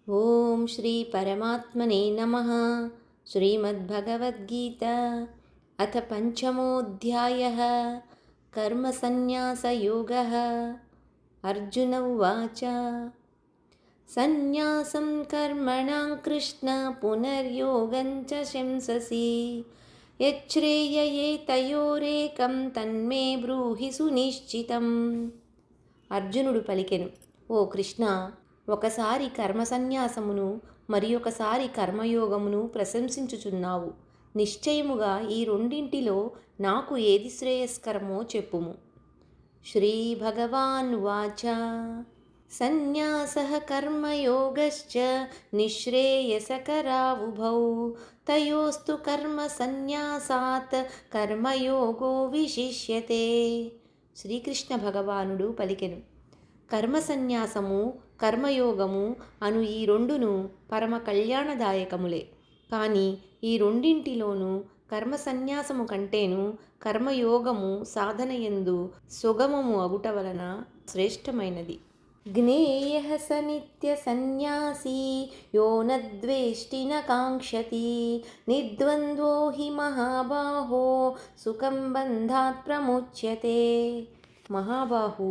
ఓం శ్రీ పరమాత్మనే నమః. శ్రీమద్భగవద్గీత అథ పంచమోऽధ్యాయः. కర్మసన్యాసయోగः. అర్జున ఉవాచ సన్యాసం కర్మణాం కృష్ణ పునర్యోగం చ శంససి యచ్ఛ్రేయయే తయోరేకం తన్మే బ్రూహి సునిశ్చితం. అర్జునుడు పలికెను, ఓ కృష్ణ, ఒకసారి కర్మసన్యాసమును మరి ఒకసారి కర్మయోగమును ప్రశంసించుచున్నావు. నిశ్చయముగా ఈ రెండింటిలో నాకు ఏది శ్రేయస్కరమో చెప్పుము. శ్రీ భగవానువాచ సన్యాసః కర్మయోగశ్చ నిశ్రేయసకరావుభౌ తయోస్తు కర్మ సన్యాసాత్ కర్మయోగో విశిష్యతే. శ్రీకృష్ణ భగవానుడు పలికెను, కర్మ సన్యాసము కర్మయోగము అను ఈ రెండును పరమ కళ్యాణదాయకములే. కానీ ఈ రెండింటిలోనూ కర్మ సన్యాసము కంటేను కర్మయోగము సాధనయందు సుగమము అగుట వలన శ్రేష్టమైనది. జ్ఞేయః స నిత్య సన్యాసీ యో నద్వేష్టి న కాంక్షతి నిర్ద్వంద్వో హి మహాబాహో సుఖం బంధాత్ ప్రముచ్యతే. మహాబాహు,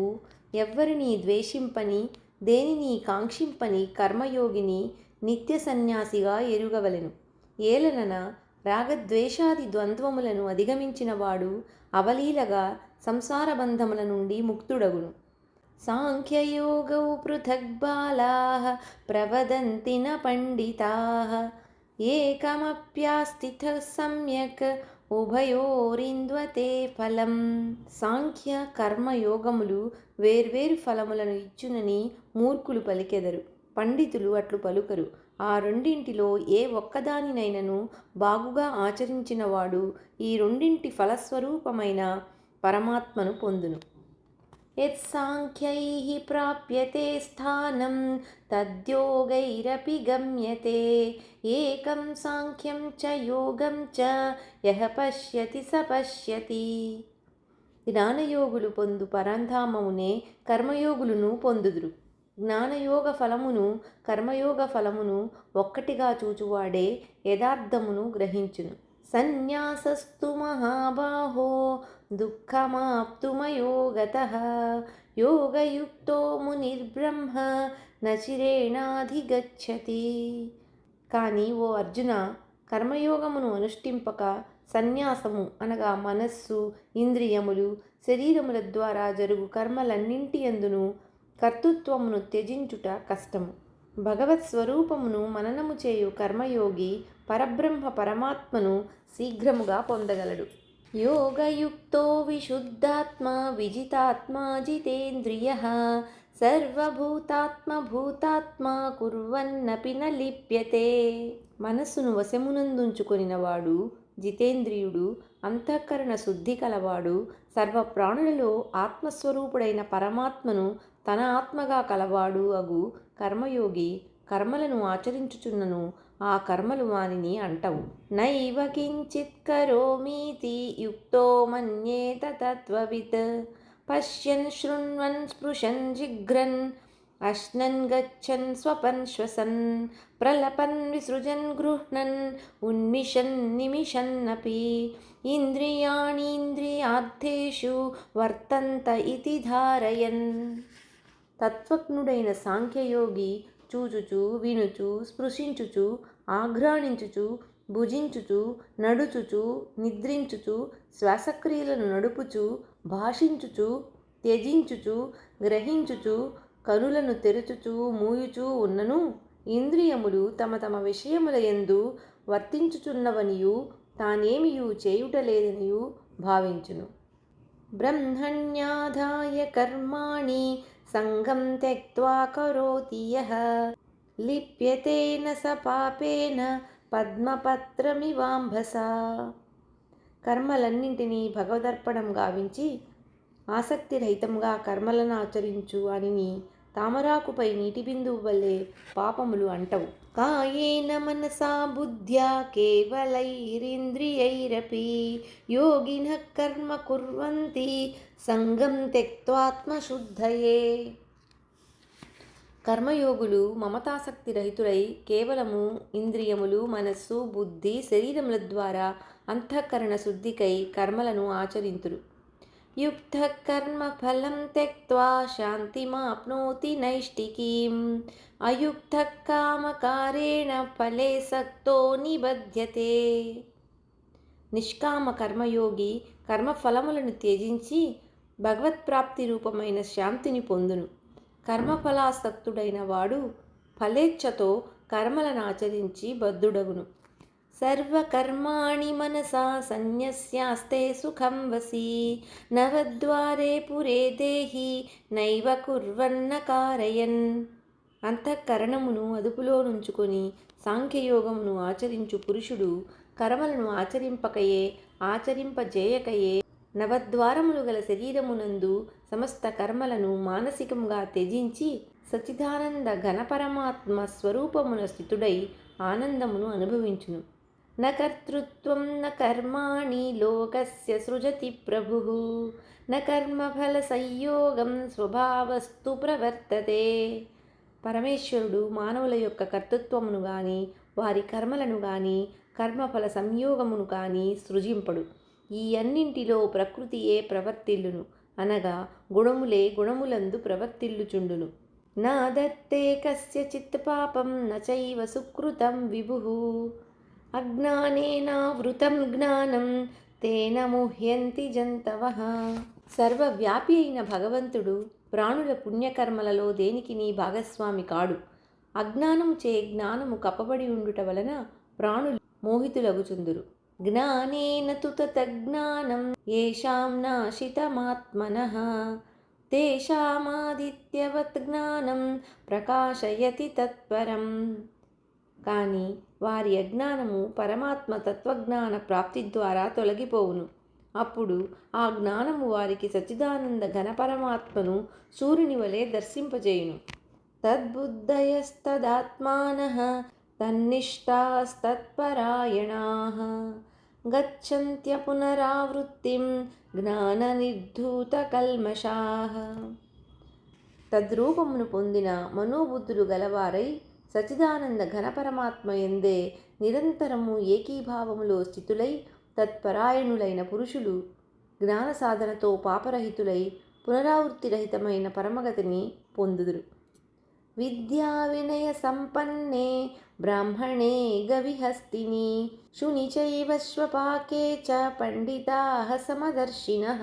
ఎవ్వరిని ద్వేషింపని దేనిని కాంక్షింపని కర్మయోగిని నిత్య సన్యాసిగా ఎరుగవలెను. ఏలనన రాగద్వేషాది ద్వంద్వములను అధిగమించినవాడు అవలీలగా సంసార బంధముల నుండి ముక్తుడగును. సాంఖ్యయోగౌ పృథక్ బాలాః ప్రవదంతి న పండితాః ఏకమప్యాస్థితః సమ్యక్ ఉభయోరింద్వతే ఫలం. సాంఖ్య కర్మయోగములు వేర్వేరు ఫలములను ఇచ్చునని మూర్ఖులు పలికెదరు, పండితులు అట్లు పలుకరు. ఆ రెండింటిలో ఏ ఒక్కదానినైనను బాగుగా ఆచరించినవాడు ఈ రెండింటి ఫలస్వరూపమైన పరమాత్మను పొందును. యత్సాంఖ్యైః ప్రాప్యతే స్థానం తద్యోగైరపి గమ్యతే ఏకం సాంఖ్యం చ యోగం చ యః పశ్యతి స పశ్యతి. జ్ఞానయోగులు పొందు పరంధామమునే కర్మయోగులను పొందుదురు. జ్ఞానయోగ ఫలమును కర్మయోగ ఫలమును ఒక్కటిగా చూచువాడే యథార్థమును గ్రహించును. సన్యాసస్తు మహాబాహో దుఃఖమాప్తుమయో గతః యోగయుక్తో మునిర్బ్రహ్మ నచిరేణాధిగచ్చతి. కానీ ఓ అర్జున, కర్మయోగమును అనుష్ఠింపక సన్యాసము అనగా మనస్సు, ఇంద్రియములు, శరీరముల ద్వారా జరుగు కర్మలన్నింటి యందును కర్తృత్వమును త్యజించుట కష్టము. భగవత్ స్వరూపమును మననము చేయు కర్మయోగి పరబ్రహ్మ పరమాత్మను శీఘ్రముగా పొందగలడు. యోగయుక్తో విశుద్ధాత్మా విజితాత్మా జితేంద్రియః సర్వభూతాత్మ భూతాత్మా కుర్వన్నపి న లిప్యతే. మనస్సును వశమునందుంచుకొనినవాడు జితేంద్రియుడు, అంతఃకరణ శుద్ధి కలవాడు, సర్వప్రాణులలో ఆత్మస్వరూపుడైన పరమాత్మను తన ఆత్మగా కలవాడు అగు కర్మయోగి కర్మలను ఆచరించుచున్నను ఆ కర్మలు వానిని అంటవు. నైవ కించిత్ కరోమీతి యుక్తో మన్యేత తత్వవిత్ పశ్యన్ శృణ్వన్ స్పృశన్ జిఘ్రన్ అశ్నన్ గచ్చన్ స్వపన్ శ్వసన్ ప్రలపన్ విసృజన్ గృహ్ణన్ ఉన్మిషన్ నిమిషన్నపి ఇంద్రియాణీంద్రియార్థేషు వర్తంత ఇతి ధారయన్. తత్వజ్ఞుడైన సాంఖ్యయోగి చూచుచు, వినుచు, స్పృశించుచు, ఆఘ్రాణించుచు, భుజించుచు, నడుచుచు, నిద్రించుచు, శ్వాసక్రియలను నడుపుచు, భాషించుచు, త్యజించుచు, గ్రహించుచు, కనులను తెరుచుచు, మూయుచూ ఉన్నను ఇంద్రియములు తమ తమ విషయముల యందు వర్తించుచున్నవనియు తానేమియు చేయుటలేదనియు భావించును. బ్రహ్మణ్యాధాయ కర్మాణి సంగం త్యక్త్వా కరోతి యః లిప్యతే న స పాపేన పద్మపత్రమివాంభసా. కర్మలన్నింటినీ భగవదర్పణం గావించి ఆసక్తిరహితంగా కర్మలను ఆచరించు వానిని తామరాకుపై నీటి బిందువు వలె పాపములు అంటవు. కాయేన మనసా బుద్ధ్యా కేవలైరింద్రియైరపి యోగినః కర్మ కుర్వంతి సంగం త్యక్త్వాత్మశుద్ధయే. కర్మయోగులు మమతాసక్తి రహితులై కేవలము ఇంద్రియములు, మనస్సు, బుద్ధి, శరీరముల ద్వారా అంతఃకరణ శుద్ధికై కర్మలను ఆచరింతురు. యుక్త కర్మ ఫలం త్యక్త్వా శాంతిమాప్నోతి నైష్టికీం అయుక్త కామకారేణ ఫలే సక్తో నిబధ్యతే. నిష్కామ కర్మయోగి కర్మఫలములను త్యజించి భగవత్ప్రాప్తి రూపమైన శాంతిని పొందును. కర్మఫలాసక్తుడైన వాడు ఫలేచ్ఛతో కర్మలను ఆచరించి బద్ధుడగును. సర్వకర్మాణి మనసా సన్యస్యాస్తే సుఖం వసి నవద్వారే పురే దేహి నైవ కుర్వన్న కారయన్. అంతఃకరణమును అదుపులో నుంచుకొని సాంఖ్యయోగమును ఆచరించు పురుషుడు కర్మలను ఆచరింపజేయకయే నవద్వారములు గల శరీరమునందు సమస్త కర్మలను మానసికంగా త్యజించి సచ్చిదానంద ఘనపరమాత్మ స్వరూపమున స్థితుడై ఆనందమును అనుభవించును. న కర్తృత్వం న కర్మాణి లోకస్య సృజతి ప్రభుః న కర్మఫల సంయోగం స్వభావస్తు ప్రవర్తతే. పరమేశ్వరుడు మానవుల యొక్క కర్తృత్వమును గాని వారి కర్మలను గాని కర్మఫల సంయోగమును కానీ సృజింపడు. ఈ అన్నింటిలో ప్రకృతియే ప్రవర్తిల్లును, అనగా గుణములే గుణములందు ప్రవర్తిల్లుచుండును. నా దత్తే కస్యచిత్ పాపం న చైవ సుకృతం విభుః అజ్ఞానేనావృతం జ్ఞానం తేన ముహ్యంతి జంతవః. సర్వవ్యాపి అయిన భగవంతుడు ప్రాణుల పుణ్యకర్మలలో దేనికిని భాగస్వామి కాడు. అజ్ఞానము చే జ్ఞానము కప్పబడి ఉండుట వలన ప్రాణులు మోహితులగుచుందురు. జ్ఞానేన తు తజ్ఞానం యేషాం నాశితమాత్మనః తేషామాదిత్యవత్ జ్ఞానం ప్రకాశయతి తత్పరం. కానీ వారి అజ్ఞానము పరమాత్మ తత్వజ్ఞాన ప్రాప్తి ద్వారా తొలగిపోవును. అప్పుడు ఆ జ్ఞానము వారికి సచ్చిదానంద ఘనపరమాత్మను సూర్యుని వలె దర్శింపజేయును. తద్బుద్ధయస్తదాత్మానః తన్నిష్టాస్తత్పరాయణాః గచ్చంత్య పునరావృత్తిం జ్ఞాననిర్ధూతకల్మషాః. తద్రూపమును పొందిన మనోబుద్ధులు గలవారై సచ్చిదానంద ఘనపరమాత్మ యందే నిరంతరము ఏకీభావములో స్థితులై తత్పరాయణులైన పురుషులు జ్ఞాన సాధనతో పాపరహితులై పునరావృత్తిరహితమైన పరమగతిని పొందుదురు. విద్యా వినయ సంపన్నే బ్రాహ్మణే గవిహస్తిని శుని చైవ శ్వపాకే చ పండితాః సమదర్శినః.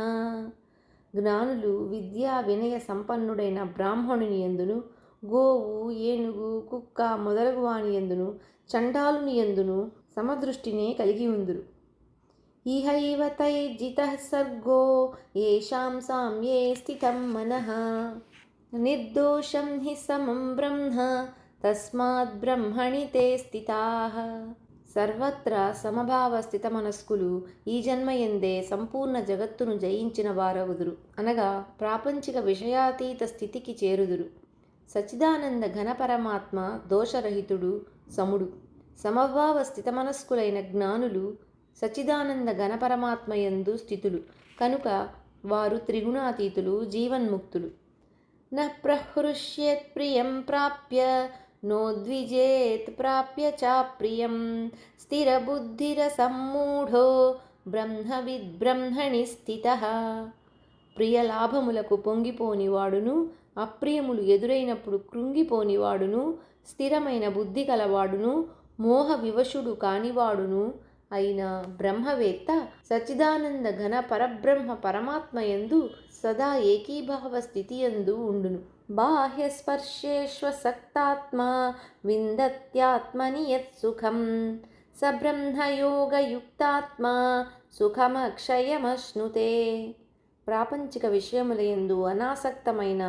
జ్ఞానులు విద్యా వినయ సంపన్నుడైన బ్రాహ్మణుని యందును, గోవు, ఏనుగు, కుక్క మొదలగు వాని యందును, చండాలుని యందును సమదృష్టినే కలిగి ఉందురు. ఇహైవ తైర్జితః సర్గో యేషాం సామ్యే స్థితం మనః నిర్దోషం హి సమం బ్రహ్మ తస్మాత్ బ్రహ్మణి తే స్థితాః. సర్వత్రా సమభావ స్థిత మనస్కులు ఈ జన్మయందే సంపూర్ణ జగత్తును జయించిన వారగుదురు, అనగా ప్రాపంచిక విషయాతీత స్థితికి చేరుదురు. సచ్చిదానంద ఘనపరమాత్మ దోషరహితుడు, సముడు. సమభావ స్థితమనస్కులైన జ్ఞానులు సచ్చిదానంద ఘనపరమాత్మయందు స్థితులు కనుక వారు త్రిగుణాతీతులు, జీవన్ముక్తులు. న ప్రహృష్యేత్ ప్రియం ప్రాప్య నోద్విజేత్ ప్రాప్య చాప్రియం స్థిరబుద్ధిరసమ్మూఢో బ్రహ్మవిద్బ్రహ్మణి స్థితః. ప్రియలాభములకు పొంగిపోనివాడును, అప్రియములు ఎదురైనప్పుడు కృంగిపోనివాడును, స్థిరమైన బుద్ధి కలవాడును, మోహ వివశుడు కానివాడును అయిన బ్రహ్మవేత్త సచ్చిదానంద ఘన పరబ్రహ్మ పరమాత్మయందు సదా ఏకీభావ స్థితియందు ఉండును. బాహ్యస్పర్శేష్వసక్తాత్మా విందత్యాత్మని యత్సుఖం స బ్రహ్మయోగయుక్తాత్మా సుఖమక్షయమశ్నుతే. ప్రాపంచిక విషయములయందు అనాసక్తమైన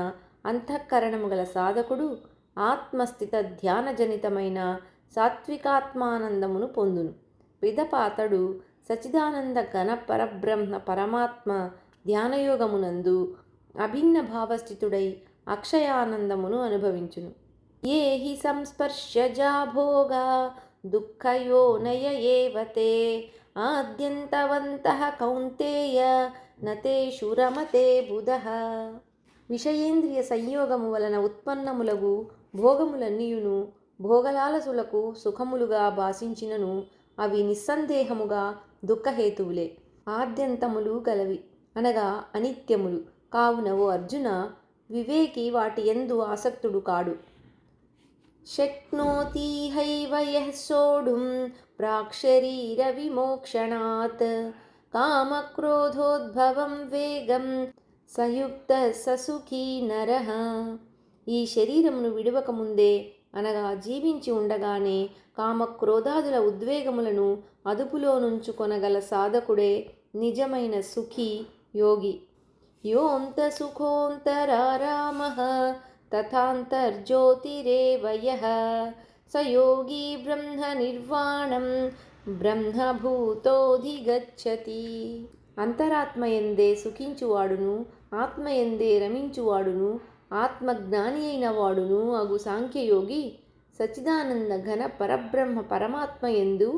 అంతఃకరణము గల సాధకుడు ఆత్మస్థిత ధ్యానజనితమైన సాత్వికాత్మానందమును పొందును. పిదప అతడు సచ్చిదానంద ఘన పరబ్రహ్మ పరమాత్మ ధ్యానయోగమునందు అభిన్న భావస్థితుడై అక్షయానందమును అనుభవించును. ఏ హి సంస్పర్శజా భోగా దుఃఖయోనయ ఏవ తే ఆద్యంతవంతః కౌంతేయ నతేషు రమతే బుధః. విషయేంద్రియ సంయోగము వలన ఉత్పన్నములగు భోగములన్నీయును భోగలాలసులకు సుఖములుగా భాషించినను అవి నిస్సందేహముగా దుఃఖహేతువులే, ఆద్యంతములు గలవి, అనగా అనిత్యములు. కావున ఓ అర్జున, వివేకి వాటి యందు ఆసక్తుడు కాడు. శక్నోతి హైవ యః సోఢుం ప్రాక్శరీర విమోక్షణాత్ కామక్రోధోద్భవం వేగం సయుక్త ససుఖీ నరః. ఈ శరీరమును విడువక ముందే, అనగా జీవించి ఉండగానే కామక్రోధాదుల ఉద్వేగములను అదుపులో నుంచుకొనగల సాధకుడే నిజమైన సుఖీ యోగి. యోంత సుఖోంతరారామః తథాంతర్జ్యోతిరేవ యః స యోగి బ్రహ్మ నిర్వాణం బ్రహ్మభూతోధిగచ్చతి. అంతరాత్మయందే సుఖించువాడును, ఆత్మయందే రమించువాడును, ఆత్మజ్ఞాని అయిన వాడును అగు సాంఖ్యయోగి సచ్చిదానంద ఘన పరబ్రహ్మ పరమాత్మయందు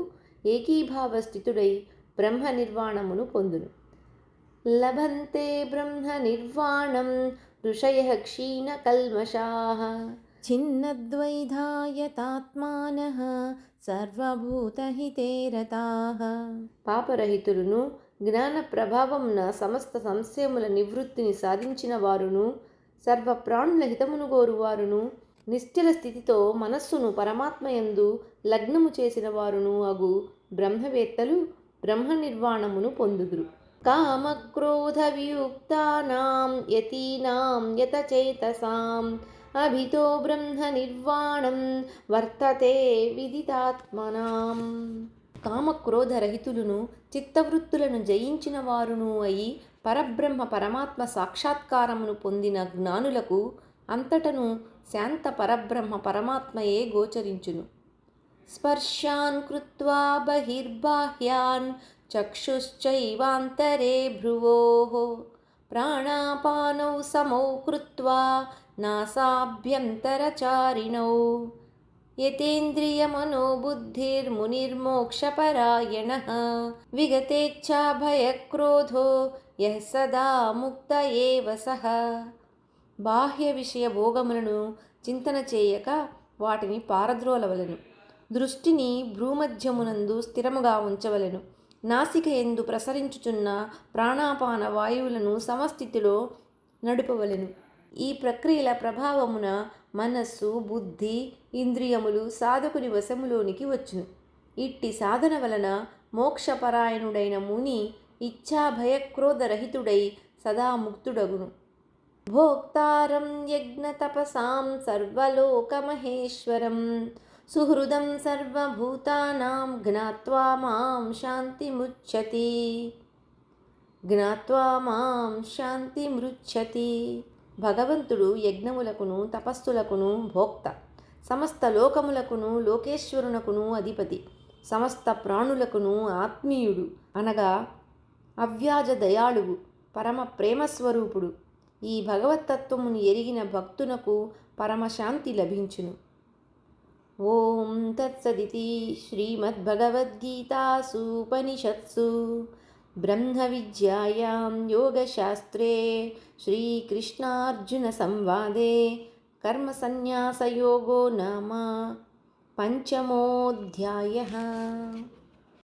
ఏకీభావ స్థితుడై బ్రహ్మ నిర్వాణమును పొందును. లభంతే బ్రహ్మ నిర్వాణం ఋషయః క్షీణకల్మషాః ఛిన్నద్వైధాయతాత్మానః సర్వభూతహితే రతాః. పాపరహితులను, జ్ఞాన ప్రభావమున సమస్త సంశయముల నివృత్తిని సాధించిన వారును, సర్వప్రాణుల హితమును గోరువారును, నిశ్చల స్థితితో మనస్సును పరమాత్మయందు లగ్నము చేసిన వారును అగు బ్రహ్మవేత్తలు బ్రహ్మ నిర్వాణమును పొందుదురు. కామక్రోధ వియుక్తానాం యతీనాం యతచేతసాం అభితో బ్రహ్మ నిర్వాణం వర్తతే విదితాత్మనాం. కామక్రోధరహితులను, చిత్తవృత్తులను జయించిన వారును అయి పరబ్రహ్మ పరమాత్మ సాక్షాత్కారమును పొందిన జ్ఞానులకు అంతటను శాంత పరబ్రహ్మ పరమాత్మయే గోచరించును. స్పర్శాన్ కృత్వా బహిర్బాహ్యాన్ చక్షుశ్చైవాంతరే భ్రువోః ప్రాణాపానౌ సమౌ కృత్వా నాసాభ్యంతరచారిణౌ యతేంద్రియమనోబుద్ధిర్మునిర్మోక్షపరాయణః విగతేచ్ఛాభయక్రోధో యః సదా ముక్త ఏవ సః. బాహ్య విషయ భోగములను చింతన చేయక వాటిని పారద్రోలవలెను. దృష్టిని భ్రూమధ్యమునందు స్థిరముగా ఉంచవలెను. నాసిక యందు ప్రసరించుచున్న ప్రాణాపాన వాయువులను సమస్థితిలో నడుపవలెను. ఈ ప్రక్రియల ప్రభావమున మనస్సు, బుద్ధి, ఇంద్రియములు సాధకుని వశములోనికి వచ్చును. ఇట్టి సాధన వలన మోక్షపరాయణుడైన ముని ఇచ్ఛాభయక్రోధరహితుడై సదా ముక్తుడగును. భోక్తారం యజ్ఞతపసాం సర్వలోకమహేశ్వరం సుహృదం సర్వభూతానాం జ్ఞాత్వా మాం శాంతిమృచ్చతి. జ్ఞాత్వా మాం శాంతిమృచ్చతి. భగవంతుడు యజ్ఞములకును తపస్సులకును భోక్త, సమస్త లోకములకును లోకేశ్వరునకును అధిపతి, సమస్త ప్రాణులకును ఆత్మీయుడు, అనగా అవ్యాజ దయాళువు, పరమ ప్రేమస్వరూపుడు. ఈ భగవత్తత్వమును ఎరిగిన భక్తునకు పరమశాంతి లభించును. ఓం తత్సదితి. శ్రీమద్భగవద్గీతాసూపనిషత్సు బ్రహ్మ విద్యాయాం యోగశాస్త్రే శ్రీకృష్ణార్జున సంవాదే కర్మసన్యాసయోగో నామ పంచమోऽధ్యాయః.